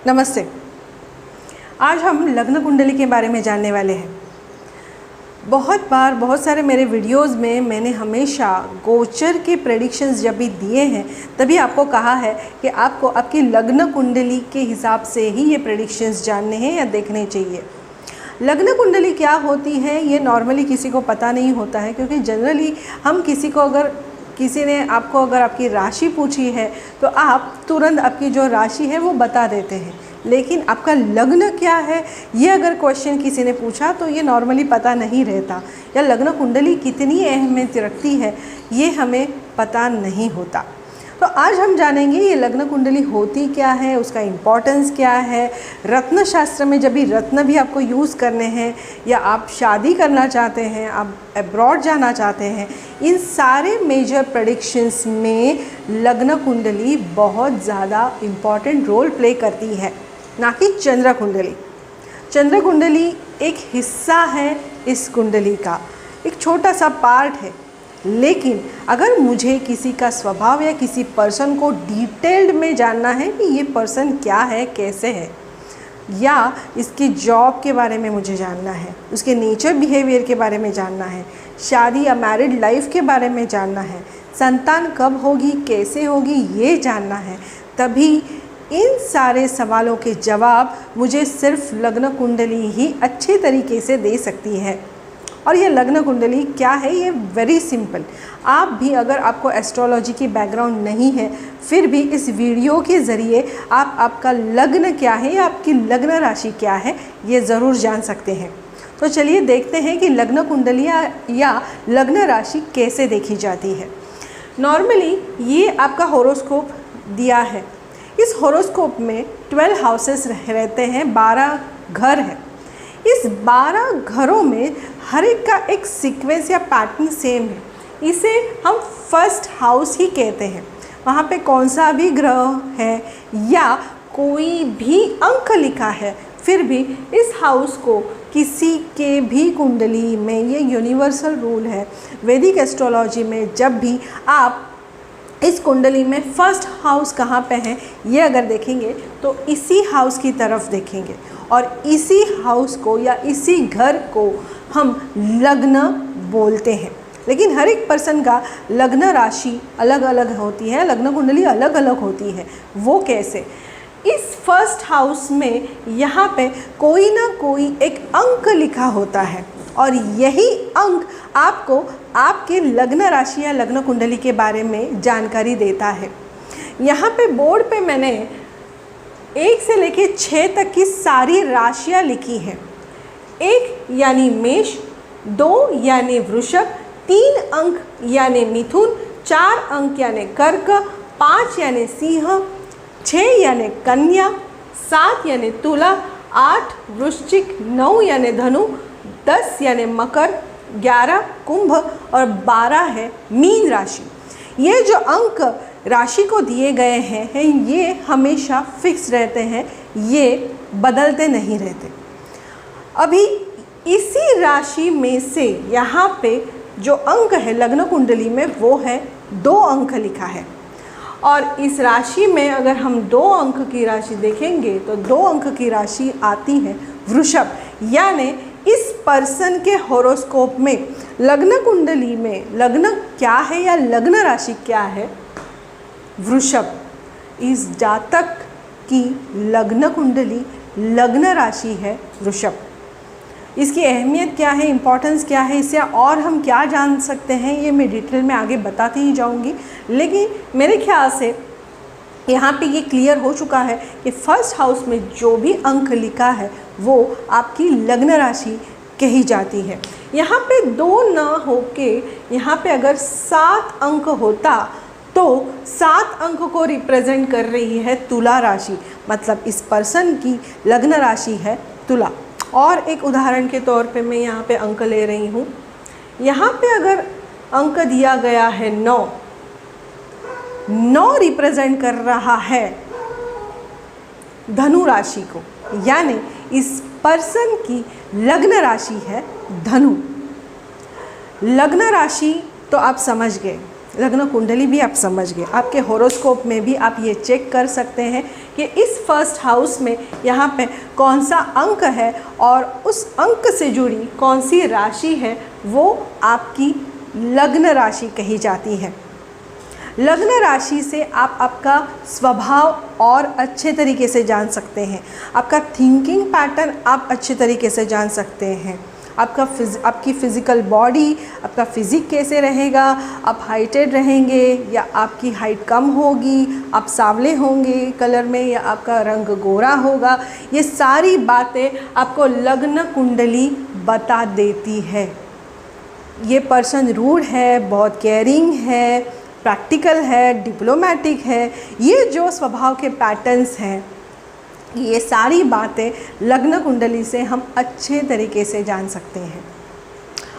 नमस्ते। आज हम लग्न कुंडली के बारे में जानने वाले हैं। बहुत बार बहुत सारे मेरे वीडियोस में मैंने हमेशा गोचर के प्रेडिक्शंस जब भी दिए हैं तभी आपको कहा है कि आपको आपकी लग्न कुंडली के हिसाब से ही ये प्रेडिक्शंस जानने हैं या देखने चाहिए। लग्न कुंडली क्या होती है ये नॉर्मली किसी को पता नहीं होता है, क्योंकि जनरली हम किसी ने आपको अगर आपकी राशि पूछी है तो आप तुरंत आपकी जो राशि है वो बता देते हैं, लेकिन आपका लग्न क्या है ये अगर क्वेश्चन किसी ने पूछा तो ये नॉर्मली पता नहीं रहता, या लग्न कुंडली कितनी अहमियत रखती है ये हमें पता नहीं होता। तो आज हम जानेंगे ये लग्न कुंडली होती क्या है, उसका इम्पोर्टेंस क्या है। रत्न शास्त्र में जब भी रत्न भी आपको यूज़ करने हैं या आप शादी करना चाहते हैं, आप अब्रॉड जाना चाहते हैं, इन सारे मेजर प्रेडिक्शंस में लग्न कुंडली बहुत ज़्यादा इम्पॉर्टेंट रोल प्ले करती है, ना कि चंद्र कुंडली। चंद्र कुंडली एक हिस्सा है इस कुंडली का, एक छोटा सा पार्ट है। लेकिन अगर मुझे किसी का स्वभाव या किसी पर्सन को डिटेल्ड में जानना है कि ये पर्सन क्या है, कैसे है, या इसकी जॉब के बारे में मुझे जानना है, उसके नेचर बिहेवियर के बारे में जानना है, शादी या मैरिड लाइफ के बारे में जानना है, संतान कब होगी, कैसे होगी, ये जानना है, तभी इन सारे सवालों के जवाब मुझे सिर्फ लग्न कुंडली ही अच्छे तरीके से दे सकती है। और ये लग्न कुंडली क्या है, ये वेरी सिंपल। आप भी अगर आपको एस्ट्रोलॉजी की बैकग्राउंड नहीं है फिर भी इस वीडियो के ज़रिए आप आपका लग्न क्या है या आपकी लग्न राशि क्या है ये ज़रूर जान सकते हैं। तो चलिए देखते हैं कि लग्न कुंडली या लग्न राशि कैसे देखी जाती है। नॉर्मली ये आपका होरोस्कोप दिया है। इस होरोस्कोप में 12 हाउसेस रहते हैं, 12 घर हैं। इस 12 घरों में हर एक का एक सीक्वेंस या पैटर्न सेम है। इसे हम फर्स्ट हाउस ही कहते हैं। वहाँ पे कौन सा भी ग्रह है या कोई भी अंक लिखा है फिर भी इस हाउस को किसी के भी कुंडली में, ये यूनिवर्सल रूल है वैदिक एस्ट्रोलॉजी में, जब भी आप इस कुंडली में फर्स्ट हाउस कहाँ पे है ये अगर देखेंगे तो इसी हाउस की तरफ देखेंगे और इसी हाउस को या इसी घर को हम लग्न बोलते हैं। लेकिन हर एक पर्सन का लग्न राशि अलग अलग होती है, लग्न कुंडली अलग अलग होती है। वो कैसे? इस फर्स्ट हाउस में यहाँ पे कोई ना कोई एक अंक लिखा होता है और यही अंक आपको आपके लग्न राशि या लग्न कुंडली के बारे में जानकारी देता है। यहाँ पे बोर्ड पे मैंने 1 से लेके 6 तक की सारी राशियाँ लिखी हैं। 1 यानी मेष, 2 यानी वृषभ, 3 अंक यानी मिथुन, 4 अंक यानी कर्क, 5 यानी सिंह, 6 यानी कन्या, 7 यानी तुला, 8 वृश्चिक, 9 यानी धनु, 10 यानी मकर, 11 कुंभ और 12 है मीन राशि। ये जो अंक राशि को दिए गए हैं ये हमेशा फिक्स रहते हैं, ये बदलते नहीं रहते। अभी इसी राशि में से यहाँ पे जो अंक है लग्न कुंडली में वो है 2 अंक लिखा है, और इस राशि में अगर हम 2 अंक की राशि देखेंगे तो 2 अंक की राशि आती है वृषभ। यानी इस पर्सन के होरोस्कोप में लग्न कुंडली में लग्न क्या है या लग्न राशि क्या है, वृषभ। इस जातक की लग्न कुंडली लग्न राशि है वृषभ। इसकी अहमियत क्या है, इम्पोर्टेंस क्या है, इससे और हम क्या जान सकते हैं ये मैं डिटेल में आगे बताती ही जाऊंगी। लेकिन मेरे ख्याल से यहाँ पे ये क्लियर हो चुका है कि फर्स्ट हाउस में जो भी अंक लिखा है वो आपकी लग्न राशि कही जाती है। यहाँ पे 2 ना होके यहाँ पे अगर 7 अंक होता तो 7 अंक को रिप्रेजेंट कर रही है तुला राशि, मतलब इस पर्सन की लग्न राशि है तुला। और एक उदाहरण के तौर पे मैं यहाँ पे अंक ले रही हूँ। यहाँ पे अगर अंक दिया गया है 9, 9 रिप्रेजेंट कर रहा है धनु राशि को, यानी इस पर्सन की लग्न राशि है धनु। लग्न राशि तो आप समझ गए, लग्न कुंडली भी आप समझ गए। आपके हॉरोस्कोप में भी आप ये चेक कर सकते हैं कि इस फर्स्ट हाउस में यहाँ पे कौन सा अंक है और उस अंक से जुड़ी कौन सी राशि है, वो आपकी लग्न राशि कही जाती है। लग्न राशि से आप आपका स्वभाव और अच्छे तरीके से जान सकते हैं, आपका थिंकिंग पैटर्न आप अच्छे तरीके से जान सकते हैं, आपकी फ़िज़िकल बॉडी, आपका फ़िज़िक कैसे रहेगा, आप हाइटेड रहेंगे या आपकी हाइट कम होगी, आप सांवले होंगे कलर में या आपका रंग गोरा होगा, ये सारी बातें आपको लग्न कुंडली बता देती है। ये पर्सन रूड है, बहुत केयरिंग है, प्रैक्टिकल है, डिप्लोमेटिक है, ये जो स्वभाव के पैटर्न्स हैं, ये सारी बातें लग्न कुंडली से हम अच्छे तरीके से जान सकते हैं।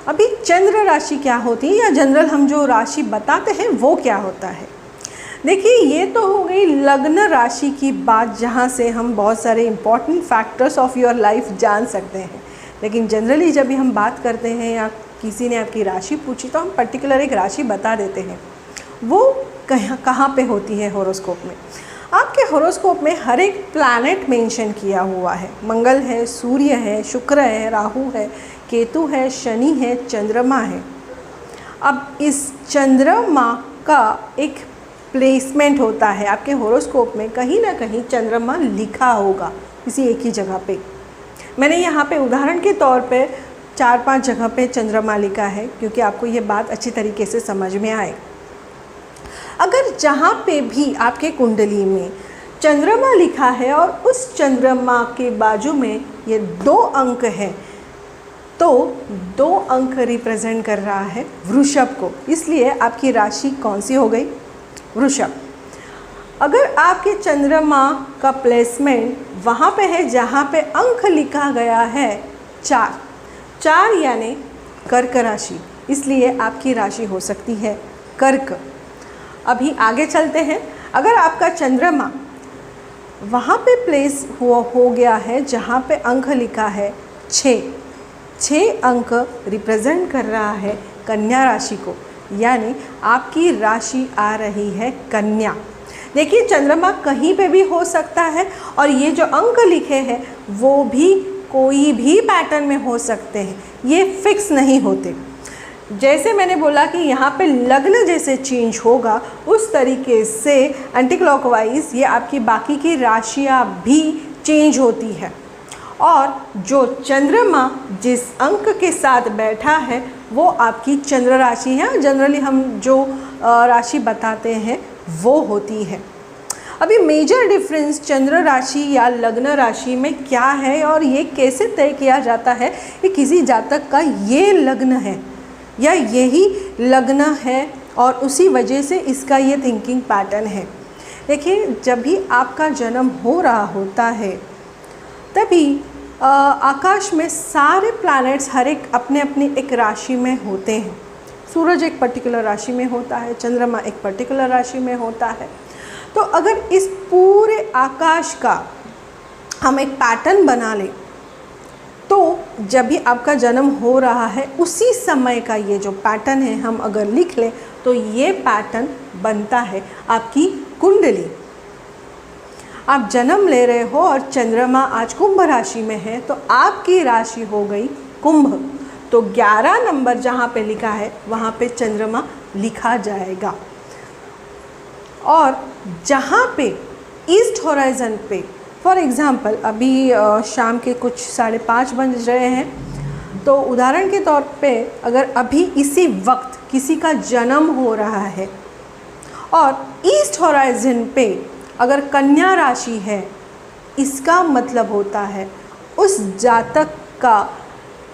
अभी चंद्र राशि क्या होती है या जनरल हम जो राशि बताते हैं वो क्या होता है। देखिए, ये तो हो गई लग्न राशि की बात, जहाँ से हम बहुत सारे important factors of your life जान सकते हैं। लेकिन जनरली जब भी हम बात करते हैं या किसी ने आपकी राशि पूछी तो हम पर्टिकुलर एक राशि बता देते हैं। वो कहाँ पे होती है हॉरोस्कोप में। आपके हॉरोस्कोप में हर एक प्लैनेट मेंशन किया हुआ है। मंगल है, सूर्य है, शुक्र है, राहु है, केतु है, शनि है, चंद्रमा है। अब इस चंद्रमा का एक प्लेसमेंट होता है आपके हॉरोस्कोप में, कहीं ना कहीं चंद्रमा लिखा होगा किसी एक ही जगह पे। मैंने यहाँ पे उदाहरण के तौर पे 4-5 जगह पे चंद्रमा लिखा है, क्योंकि आपको ये बात अच्छी तरीके से समझ में आए। अगर जहाँ पे भी आपके कुंडली में चंद्रमा लिखा है और उस चंद्रमा के बाजू में ये 2 अंक है, तो 2 अंक रिप्रेजेंट कर रहा है वृषभ को। इसलिए आपकी राशि कौन सी हो गई? वृषभ। अगर आपके चंद्रमा का प्लेसमेंट वहाँ पे है जहाँ पे अंक लिखा गया है 4 यानी कर्क राशि, इसलिए आपकी राशि हो सकती है कर्क। अभी आगे चलते हैं। अगर आपका चंद्रमा वहाँ पे प्लेस हो गया है जहाँ पे अंक लिखा है 6 अंक रिप्रेजेंट कर रहा है कन्या राशि को, यानी आपकी राशि आ रही है कन्या। देखिए, चंद्रमा कहीं पे भी हो सकता है और ये जो अंक लिखे हैं वो भी कोई भी पैटर्न में हो सकते हैं, ये फिक्स नहीं होते। जैसे मैंने बोला कि यहाँ पे लग्न जैसे चेंज होगा, उस तरीके से एंटी क्लॉकवाइज ये आपकी बाकी की राशियाँ भी चेंज होती है। और जो चंद्रमा जिस अंक के साथ बैठा है वो आपकी चंद्र राशि है। जनरली हम जो राशि बताते हैं वो होती है। अभी मेजर डिफरेंस चंद्र राशि या लग्न राशि में क्या है और ये कैसे तय किया जाता है कि किसी जातक का ये लग्न है या यही लग्न है और उसी वजह से इसका ये थिंकिंग पैटर्न है। देखिए, जब भी आपका जन्म हो रहा होता है तभी आकाश में सारे प्लैनेट्स हर एक अपने अपने एक राशि में होते हैं। सूरज एक पर्टिकुलर राशि में होता है, चंद्रमा एक पर्टिकुलर राशि में होता है। तो अगर इस पूरे आकाश का हम एक पैटर्न बना लें तो जब भी आपका जन्म हो रहा है उसी समय का ये जो पैटर्न है हम अगर लिख लें तो ये पैटर्न बनता है आपकी कुंडली। आप जन्म ले रहे हो और चंद्रमा आज कुंभ राशि में है तो आपकी राशि हो गई कुंभ। तो 11 नंबर जहाँ पे लिखा है वहाँ पे चंद्रमा लिखा जाएगा। और जहाँ पे ईस्ट होराइजन पे, फॉर एग्ज़ाम्पल अभी शाम के कुछ 5:30 बज रहे हैं, तो उदाहरण के तौर पे अगर अभी इसी वक्त किसी का जन्म हो रहा है और ईस्ट होराइजन पे अगर कन्या राशि है, इसका मतलब होता है उस जातक का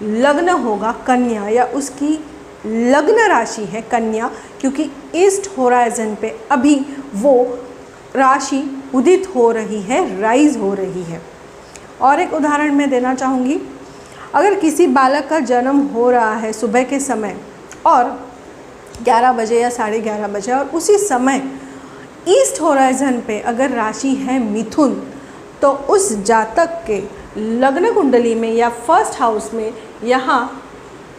लग्न होगा कन्या या उसकी लग्न राशि है कन्या, क्योंकि ईस्ट होराइजन पे अभी वो राशि उदित हो रही है, राइज हो रही है। और एक उदाहरण मैं देना चाहूँगी। अगर किसी बालक का जन्म हो रहा है सुबह के समय और 11 बजे या 11:30 बजे और उसी समय ईस्ट होराइजन पे अगर राशि है मिथुन, तो उस जातक के लग्न कुंडली में या फर्स्ट हाउस में यहाँ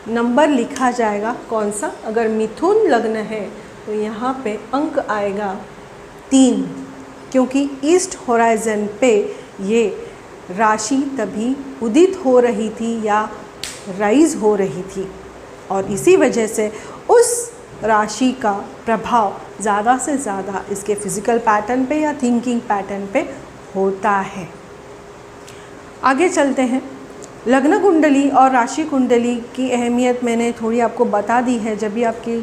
नंबर लिखा जाएगा कौन सा। अगर मिथुन लग्न है तो यहाँ पे अंक आएगा 3, क्योंकि ईस्ट होराइजन पे ये राशि तभी उदित हो रही थी या राइज हो रही थी, और इसी वजह से उस राशि का प्रभाव ज़्यादा से ज़्यादा इसके फिज़िकल पैटर्न पे या थिंकिंग पैटर्न पे होता है। आगे चलते हैं। लग्न कुंडली और राशि कुंडली की अहमियत मैंने थोड़ी आपको बता दी है। जब भी आपकी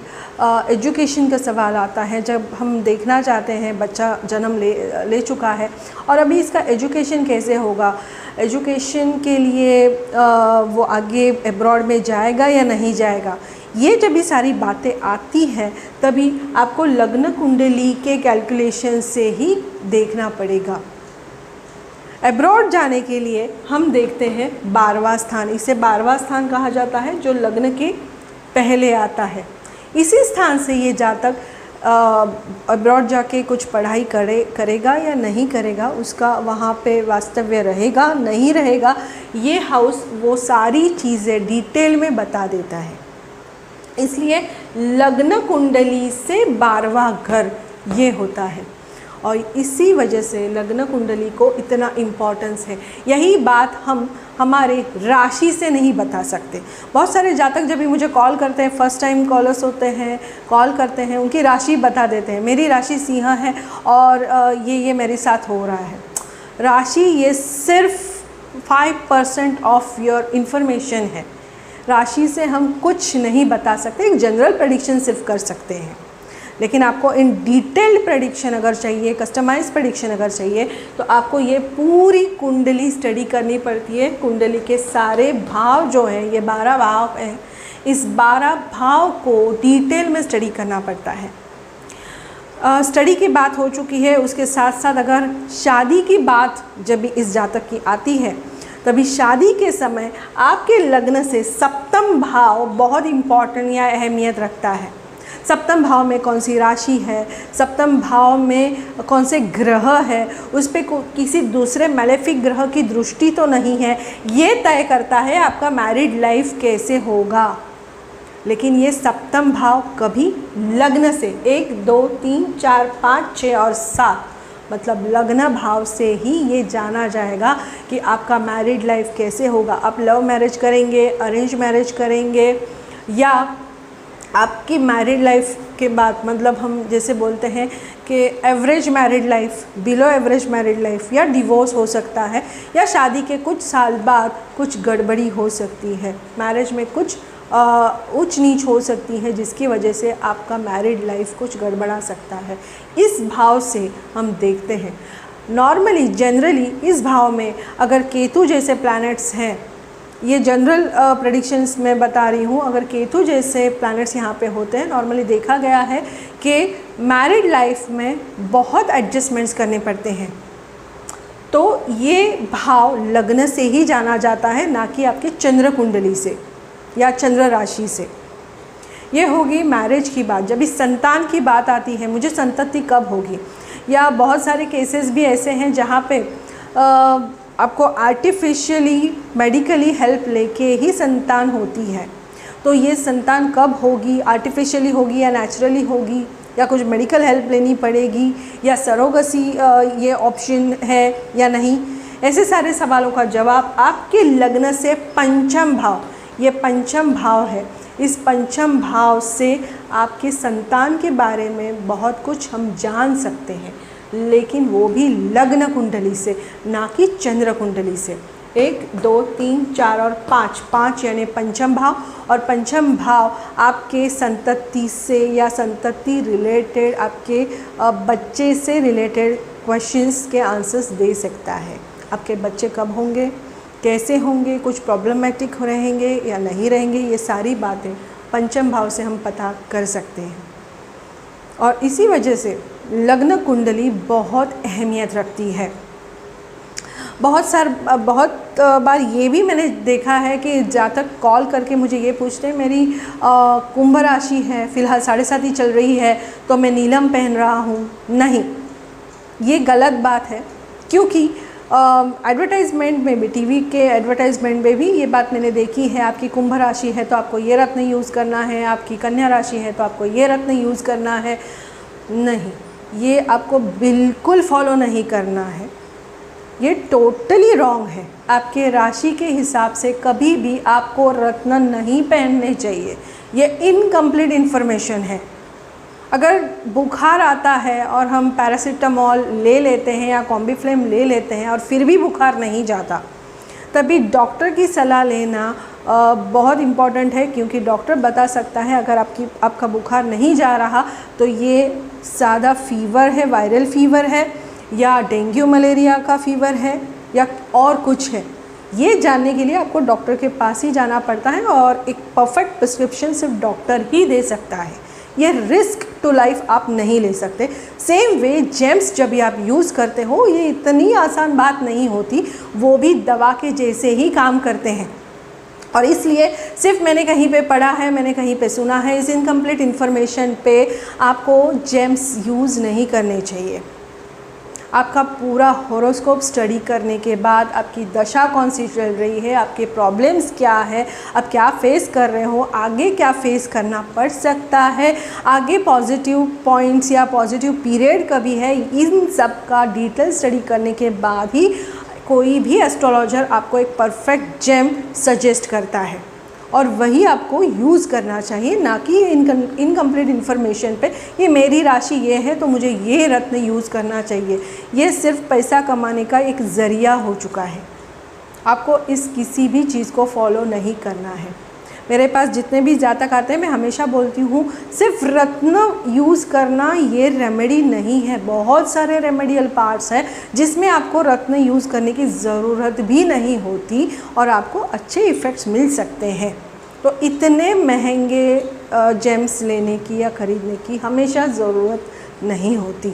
एजुकेशन का सवाल आता है, जब हम देखना चाहते हैं बच्चा जन्म ले चुका है और अभी इसका एजुकेशन कैसे होगा, एजुकेशन के लिए वो आगे अब्रॉड में जाएगा या नहीं जाएगा, ये जब ये सारी बातें आती हैं तभी आपको लग्न कुंडली के कैलकुलेशन से ही देखना पड़ेगा। अब्रॉड जाने के लिए हम देखते हैं 12वां स्थान, इसे 12वां स्थान कहा जाता है जो लग्न के पहले आता है। इसी स्थान से ये जातक अब्रॉड जाके कुछ पढ़ाई करेगा या नहीं करेगा, उसका वहाँ पे वास्तव्य रहेगा नहीं रहेगा, ये हाउस वो सारी चीज़ें डिटेल में बता देता है। इसलिए लग्न कुंडली से 12वां घर ये होता है और इसी वजह से लग्न कुंडली को इतना इम्पोर्टेंस है। यही बात हम हमारे राशि से नहीं बता सकते। बहुत सारे जातक जब भी मुझे कॉल करते हैं, फर्स्ट टाइम कॉलर्स होते हैं, कॉल करते हैं, उनकी राशि बता देते हैं, मेरी राशि सिंह है और ये मेरे साथ हो रहा है। राशि ये सिर्फ 5% ऑफ योर इन्फॉर्मेशन है। राशि से हम कुछ नहीं बता सकते, एक जनरल प्रेडिक्शन सिर्फ कर सकते हैं, लेकिन आपको इन डिटेल्ड प्रेडिक्शन अगर चाहिए, कस्टमाइज प्रेडिक्शन अगर चाहिए, तो आपको ये पूरी कुंडली स्टडी करनी पड़ती है। कुंडली के सारे भाव जो हैं, ये 12 भाव हैं, इस 12 भाव को डिटेल में स्टडी करना पड़ता है। स्टडी की बात हो चुकी है, उसके साथ साथ अगर शादी की बात जब भी इस जातक की आती है, तभी शादी के समय आपके लग्न से सप्तम भाव बहुत इम्पॉर्टेंट या अहमियत रखता है। सप्तम भाव में कौन सी राशि है, सप्तम भाव में कौन से ग्रह है, उस पर किसी दूसरे मैलेफिक ग्रह की दृष्टि तो नहीं है, ये तय करता है आपका मैरिड लाइफ कैसे होगा। लेकिन ये सप्तम भाव कभी लग्न से 1, 2, 3, 4, 5, 6 और 7 मतलब लग्न भाव से ही ये जाना जाएगा कि आपका मैरिड लाइफ कैसे होगा। आप लव मैरिज करेंगे, अरेंज मैरिज करेंगे, या आपकी मैरिड लाइफ के बाद मतलब हम जैसे बोलते हैं कि average married life, below average married life, या डिवोर्स हो सकता है, या शादी के कुछ साल बाद कुछ गड़बड़ी हो सकती है, मैरिज में कुछ ऊंच नीच हो सकती है, जिसकी वजह से आपका मैरिड लाइफ कुछ गड़बड़ा सकता है। इस भाव से हम देखते हैं। नॉर्मली जनरली इस भाव में अगर केतु जैसे प्लैनेट्स हैं, ये जनरल प्रेडिक्शंस में बता रही हूँ, अगर केतु जैसे प्लैनेट्स यहाँ पे होते हैं, नॉर्मली देखा गया है कि मैरिड लाइफ में बहुत एडजस्टमेंट्स करने पड़ते हैं। तो ये भाव लग्न से ही जाना जाता है, ना कि आपके चंद्र कुंडली से या चंद्र राशि से। ये होगी मैरिज की बात। जब इस संतान की बात आती है, मुझे संतति कब होगी, या बहुत सारे केसेस भी ऐसे हैं जहाँ पे आपको आर्टिफिशियली मेडिकली हेल्प लेके ही संतान होती है। तो ये संतान कब होगी, आर्टिफिशियली होगी या नेचुरली होगी, या कुछ मेडिकल हेल्प लेनी पड़ेगी, या सरोगसी ये ऑप्शन है या नहीं, ऐसे सारे सवालों का जवाब आपके लग्न से पंचम भाव, ये पंचम भाव है, इस पंचम भाव से आपके संतान के बारे में बहुत कुछ हम जान सकते हैं, लेकिन वो भी लग्न कुंडली से, ना कि चंद्र कुंडली से। 1, 2, 3, 4 और 5 यानी पंचम भाव, और पंचम भाव आपके संतति से या संतति रिलेटेड, आपके बच्चे से रिलेटेड क्वेश्चंस के आंसर्स दे सकता है। आपके बच्चे कब होंगे, कैसे होंगे, कुछ प्रॉब्लमेटिक रहेंगे या नहीं रहेंगे, ये सारी बातें पंचम भाव से हम पता कर सकते हैं। और इसी वजह से लग्न कुंडली बहुत अहमियत रखती है। बहुत बार ये भी मैंने देखा है कि जातक कॉल करके मुझे ये पूछते हैं, मेरी कुंभ राशि है, फ़िलहाल 7.5 ही चल रही है, तो मैं नीलम पहन रहा हूँ। नहीं, ये गलत बात है, क्योंकि एडवर्टाइजमेंट में भी, टीवी के एडवर्टाइजमेंट में भी ये बात मैंने देखी है, आपकी कुंभ राशि है तो आपको ये रत्न यूज़ करना है, आपकी कन्या राशि है तो आपको ये रत्न यूज़ करना है। नहीं, ये आपको बिल्कुल फॉलो नहीं करना है, ये टोटली रॉन्ग है। आपके राशि के हिसाब से कभी भी आपको रत्न नहीं पहनने चाहिए, ये इनकम्प्लीट इन्फॉर्मेशन है। अगर बुखार आता है और हम पैरासीटामॉल ले लेते हैं या कॉम्बीफ्लेम ले लेते हैं और फिर भी बुखार नहीं जाता, तभी डॉक्टर की सलाह लेना बहुत इम्पॉर्टेंट है, क्योंकि डॉक्टर बता सकता है अगर आपका बुखार नहीं जा रहा तो ये सादा फीवर है, वायरल फीवर है, या डेंगू मलेरिया का फीवर है, या और कुछ है। ये जानने के लिए आपको डॉक्टर के पास ही जाना पड़ता है और एक परफेक्ट प्रिस्क्रिप्शन सिर्फ डॉक्टर ही दे सकता है। ये रिस्क टू लाइफ आप नहीं ले सकते। सेम वे जेम्स जब भी आप यूज़ करते हो, ये इतनी आसान बात नहीं होती, वो भी दवा के जैसे ही काम करते हैं। और इसलिए सिर्फ मैंने कहीं पे पढ़ा है, मैंने कहीं पे सुना है, इस इनकम्प्लीट इन्फॉर्मेशन पे आपको जेम्स यूज़ नहीं करने चाहिए। आपका पूरा हॉरोस्कोप स्टडी करने के बाद आपकी दशा कौन सी चल रही है, आपके प्रॉब्लम्स क्या है, आप क्या फेस कर रहे हो, आगे क्या फेस करना पड़ सकता है, आगे पॉजिटिव पॉइंट्स या पॉजिटिव पीरियड कभी है, इन सब का डिटेल स्टडी करने के बाद ही कोई भी एस्ट्रोलॉजर आपको एक परफेक्ट जेम सजेस्ट करता है और वही आपको यूज़ करना चाहिए, ना कि इनकम्प्लीट इन्फॉर्मेशन पे ये मेरी राशि ये है तो मुझे ये रत्न यूज़ करना चाहिए। ये सिर्फ पैसा कमाने का एक ज़रिया हो चुका है। आपको इस किसी भी चीज़ को फॉलो नहीं करना है। मेरे पास जितने भी जातक आते हैं, मैं हमेशा बोलती हूँ सिर्फ रत्न यूज़ करना ये रेमेडी नहीं है। बहुत सारे रेमेडियल पार्ट्स हैं जिसमें आपको रत्न यूज़ करने की ज़रूरत भी नहीं होती और आपको अच्छे इफ़ेक्ट्स मिल सकते हैं। तो इतने महंगे जेम्स लेने की या ख़रीदने की हमेशा ज़रूरत नहीं होती।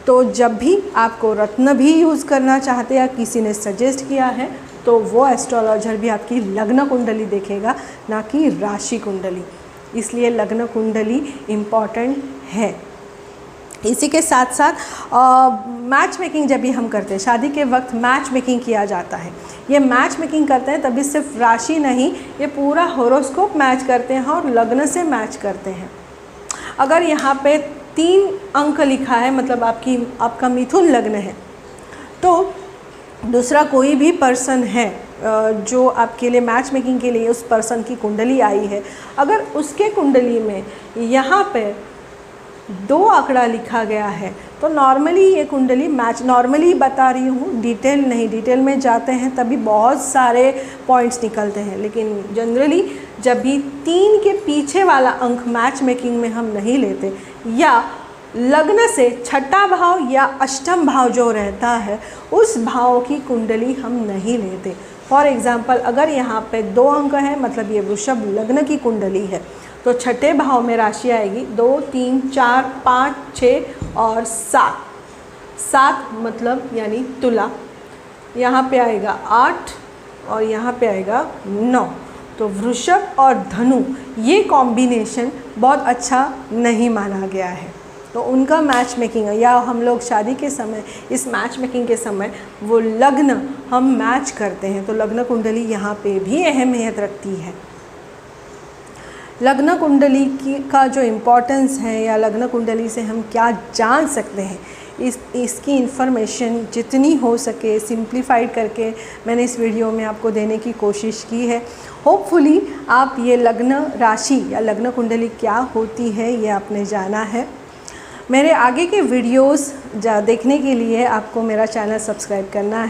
तो जब भी आपको रत्न भी यूज़ करना चाहते या किसी ने सजेस्ट किया है तो वो एस्ट्रोलॉजर भी आपकी लग्न कुंडली देखेगा, ना कि राशि कुंडली। इसलिए लग्न कुंडली इम्पॉर्टेंट है। इसी के साथ साथ मैच मेकिंग जब भी हम करते हैं, शादी के वक्त मैच मेकिंग किया जाता है। ये मैच मेकिंग करते हैं तभी सिर्फ राशि नहीं, ये पूरा हॉरोस्कोप मैच करते हैं और लग्न से मैच करते हैं। अगर यहाँ पे 3 अंक लिखा है, मतलब आपका मिथुन लग्न है, तो दूसरा कोई भी पर्सन है जो आपके लिए मैच मेकिंग के लिए उस पर्सन की कुंडली आई है, अगर उसके कुंडली में यहाँ पे 2 आंकड़ा लिखा गया है तो नॉर्मली ये कुंडली मैच, नॉर्मली बता रही हूँ, डिटेल नहीं, डिटेल में जाते हैं तभी बहुत सारे पॉइंट्स निकलते हैं। लेकिन जनरली जब भी 3 के पीछे वाला अंक मैच मेकिंग में हम नहीं लेते, या लग्न से छठा भाव या अष्टम भाव जो रहता है उस भाव की कुंडली हम नहीं लेते। फॉर एग्ज़ाम्पल, अगर यहाँ पे 2 अंक है, मतलब ये वृषभ लग्न की कुंडली है, तो छठे भाव में राशि आएगी 2, 3, 4, 5, 6 और 7। 7 मतलब यानी तुला, यहाँ पे आएगा 8 और यहाँ पे आएगा 9। तो वृषभ और धनु ये कॉम्बिनेशन बहुत अच्छा नहीं माना गया है, तो उनका मैच मेकिंग है। या हम लोग शादी के समय, इस मैच मेकिंग के समय वो लग्न हम मैच करते हैं, तो लग्न कुंडली यहाँ पे भी अहमियत रखती है। लग्न कुंडली का जो इम्पोर्टेंस है या लग्न कुंडली से हम क्या जान सकते हैं, इसकी इन्फॉर्मेशन जितनी हो सके सिंप्लीफाइड करके मैंने इस वीडियो में आपको देने की कोशिश की है। होपफुली आप ये लग्न राशि या लग्न कुंडली क्या होती है ये आपने जाना है। मेरे आगे के वीडियोस देखने के लिए आपको मेरा चैनल सब्सक्राइब करना है।